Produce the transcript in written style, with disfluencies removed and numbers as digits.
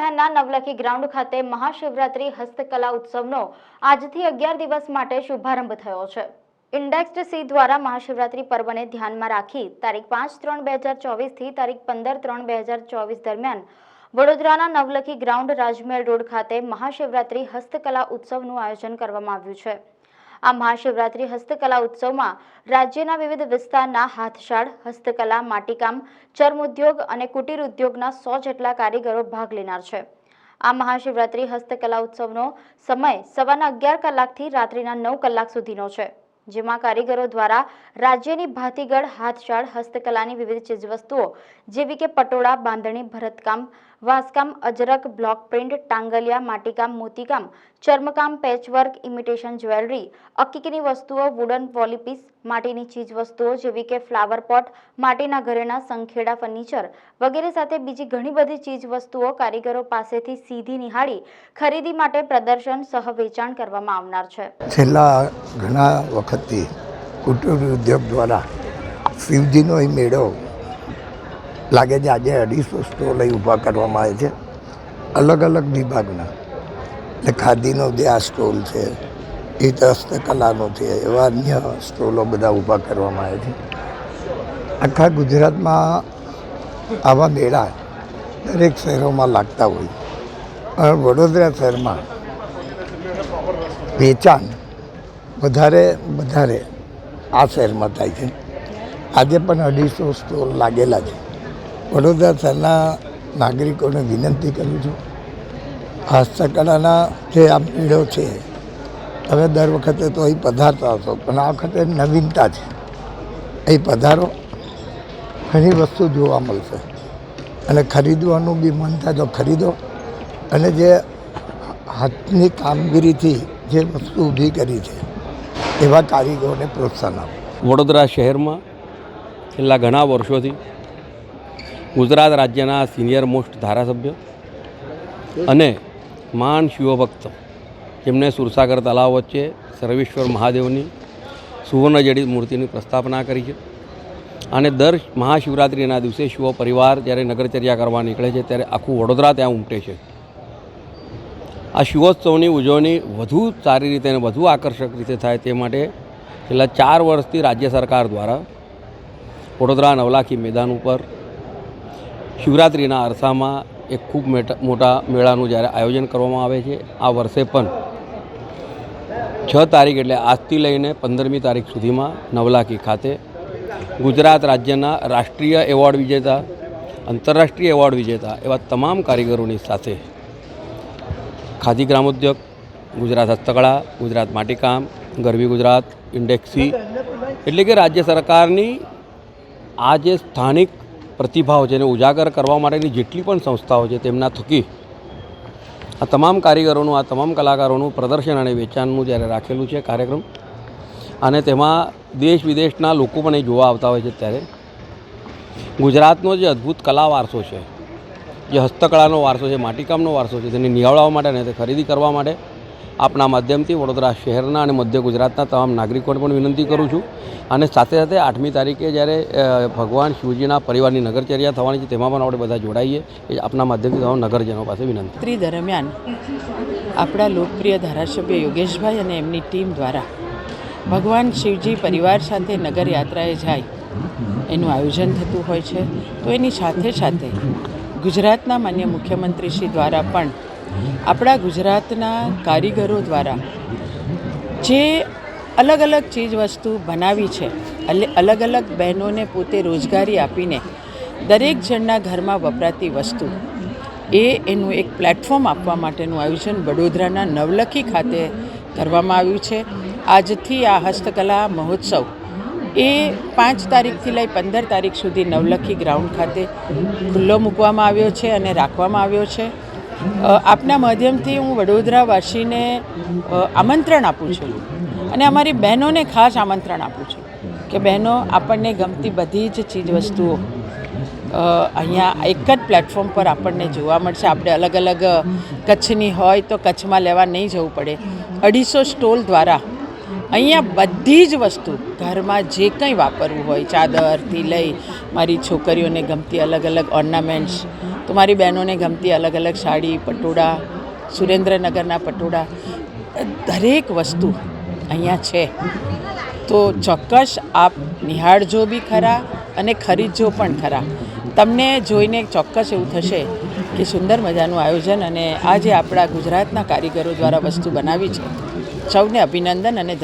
શહેરના નવલખી ગ્રાઉન્ડ ખાતે મહાશિવરાત્રી હસ્તકલા ઉત્સવનો આજથી 11 દિવસ માટે શુભારંભ થયો છે। ઇન્ડેક્સ્ડ સી દ્વારા મહાશિવરાત્રી પર્વને ધ્યાનમાં રાખી તારીખ 5/3/2024 થી તારીખ 15/3/2024 દરમિયાન વડોદરાના નવલખી ગ્રાઉન્ડ રાજમહેલ રોડ ખાતે મહાશિવરાત્રી હસ્તકલા ઉત્સવનું આયોજન કરવામાં આવ્યું છે। આ મહાશિવરાત્રી હસ્તકલા ઉત્સવમાં રાજ્યના વિવિધ વિસ્તારના હાથશાળ, હસ્તકલા, માટીકામ, ચર્મોદ્યોગ અને કુટીર ઉદ્યોગના 100 જેટલા કારીગરો ભાગ લેનાર છે। આ મહાશિવરાત્રી હસ્તકલા ઉત્સવનો સમય સવારના 11 કલાકથી રાત્રિના 9 કલાક સુધીનો છે, જેમાં કારીગરો દ્વારા રાજ્યની ભાતીગળ, હાથશાળ, હસ્તકલાની વિવિધ ચીજવસ્તુઓ જેવી કે પટોળા, બાંધણી, ભરતકામ, વાંસકામ, અજરક, બ્લોક પ્રિન્ટ, ટાંગલિયા, માટીકામ, મોતીકામ, ચર્મકામ, પેચવર્ક, ઇમિટેશન જ્વેલરી, અકીકની વસ્તુઓ, વુડન વોલીપીસ, માટીની ચીજવસ્તુઓ જેવી કે ફ્લાવર પોટ, માટીના ઘરેણા, સંખેડા, ફર્નિચર વગેરે સાથે બીજી ઘણી બધી ચીજવસ્તુઓ કારીગરો પાસેથી સીધી નિહાળી ખરીદી માટે પ્રદર્શન સહ વેચાણ કરવામાં આવનાર છે। છેલ્લા ઘણા વખતથી કુટીર ઉદ્યોગ દ્વારા શિવજીનો એ મેળો લાગે છે। આજે 250 સ્ટોલ ઊભા કરવામાં આવે છે અલગ અલગ વિભાગના, એટલે ખાદીનો જે આ સ્ટોલ છે, એ હસ્તકલાનો છે, એવા અન્ય સ્ટોલો બધા ઊભા કરવામાં આવે છે। આખા ગુજરાતમાં આવા મેળા દરેક શહેરોમાં લાગતા હોય, પણ વડોદરા શહેરમાં વેચાણ વધારે આ શહેરમાં થાય છે। આજે પણ 250 સ્ટોલ લાગેલા છે। વડોદરા શહેરના નાગરિકોને વિનંતી કરું છું, હસ્તકલાના જે આ મેળો છે, તમે દર વખતે તો અહીં પધારતા હશો, પણ આ વખતે નવીનતા છે, અહીં પધારો, ઘણી વસ્તુ જોવા મળશે અને ખરીદવાનું બી મન થાય તો ખરીદો, અને જે હાથની કામગીરીથી જે વસ્તુ ઊભી કરી છે એવા કારીગરોને પ્રોત્સાહન આપો। વડોદરા શહેરમાં છેલ્લા ઘણા વર્ષોથી ગુજરાત રાજ્યના સિનિયર મોસ્ટ ધારાસભ્ય અને મહાન શિવભક્ત, જેમણે સુરસાગર તળાવ વચ્ચે સર્વેશ્વર મહાદેવની સુવર્ણજડિત મૂર્તિની પ્રસ્થાપના કરી છે, અને દર મહાશિવરાત્રિના દિવસે શિવ પરિવાર જ્યારે નગરચર્યા કરવા નીકળે છે ત્યારે આખું વડોદરા ત્યાં ઉમટે છે। આ શિવોત્સવની ઉજવણી વધુ સારી રીતે અને વધુ આકર્ષક રીતે થાય તે માટે છેલ્લા 4 વર્ષથી રાજ્ય સરકાર દ્વારા વડોદરા નવલાખી મેદાન ઉપર શિવરાત્રિના અરસામાં એક ખૂબ મોટા મેળાનું જ્યારે આયોજન કરવામાં આવે છે। આ વર્ષે પણ 6 તારીખ એટલે આજથી લઈને 15મી તારીખ સુધીમાં નવલાખી ખાતે ગુજરાત રાજ્યના રાષ્ટ્રીય એવોર્ડ વિજેતા, આંતરરાષ્ટ્રીય એવોર્ડ વિજેતા એવા તમામ કારીગરોની સાથે ખાદી ગ્રામોદ્યોગ, ગુજરાત હસ્તકળા, ગુજરાત માટીકામ, ગરવી ગુજરાત, ઇન્ડેક્સ સી, એટલે કે રાજ્ય સરકારની આ જે સ્થાનિક પ્રતિભાઓ છે એને ઉજાગર કરવા માટેની જેટલી પણ સંસ્થાઓ છે તેમના થકી આ તમામ કારીગરોનું, આ તમામ કલાકારોનું પ્રદર્શન અને વેચાણનું જ્યારે રાખેલું છે કાર્યક્રમ, અને તેમાં દેશ વિદેશના લોકો પણ એ જોવા આવતા હોય છે। ત્યારે ગુજરાતનો જે અદ્ભુત કલા વારસો છે, જે હસ્તકળાનો વારસો છે, માટીકામનો વારસો છે, તેને નિહાળવા માટે અને તે ખરીદી કરવા માટે આપના માધ્યમથી વડોદરા શહેરના અને મધ્ય ગુજરાતના તમામ નાગરિકોને પણ વિનંતી કરું છું। અને સાથે સાથે 8મી તારીખે જ્યારે ભગવાન શિવજીના પરિવારની નગરચર્યા થવાની છે, તેમાં પણ આપણે બધા જોડાઈએ, એ આપના માધ્યમથી તમામ નગરજનો પાસે વિનંતી। રાત્રિ દરમિયાન આપણા લોકપ્રિય ધારાસભ્ય યોગેશભાઈ અને એમની ટીમ દ્વારા ભગવાન શિવજી પરિવાર સાથે નગર યાત્રાએ જાય એનું આયોજન થતું હોય છે। તો એની સાથે સાથે ગુજરાતના માન્ય મુખ્યમંત્રીશ્રી દ્વારા પણ આપણા ગુજરાતના કારીગરો દ્વારા જે અલગ અલગ ચીજવસ્તુ બનાવી છે, અલગ અલગ બહેનોને પોતે રોજગારી આપીને દરેક જણના ઘરમાં વપરાતી વસ્તુ એનું એક પ્લેટફોર્મ આપવા માટેનું આયોજન વડોદરાના નવલખી ખાતે કરવામાં આવ્યું છે। આજથી આ હસ્તકલા મહોત્સવ એ 5 તારીખથી લઈ 15 તારીખ સુધી નવલખી ગ્રાઉન્ડ ખાતે ખુલ્લો મૂકવામાં આવ્યો છે અને રાખવામાં આવ્યો છે। આપના માધ્યમથી હું વડોદરાવાસીને આમંત્રણ આપું છું, અને અમારી બહેનોને ખાસ આમંત્રણ આપું છું કે બહેનો, આપણને ગમતી બધી જ ચીજવસ્તુઓ અહીંયા એક જ પ્લેટફોર્મ પર આપણને જોવા મળશે। આપણે અલગ અલગ કચ્છની હોય તો કચ્છમાં લેવા નહીં જવું પડે। 250 સ્ટોલ દ્વારા અહીંયા બધી જ વસ્તુ ઘરમાં જે કંઈ વાપરવું હોય, ચાદરથી લઈ મારી છોકરીઓને ગમતી અલગ અલગ ઓર્નામેન્ટ્સ, તો મારી બહેનોને ગમતી અલગ અલગ સાડી, પટોળા, સુરેન્દ્રનગરના પટોળા, દરેક વસ્તુ અહીંયા છે. તો ચોક્કસ આપ નિહાળજો બી ખરા અને ખરીદજો પણ ખરા. તમને જોઈને ચોક્કસ એવું થશે કે સુંદર મજાનું આયોજન અને આ જે આપણા ગુજરાતના કારીગરો દ્વારા વસ્તુ બનાવી છે, સૌને અભિનંદન અને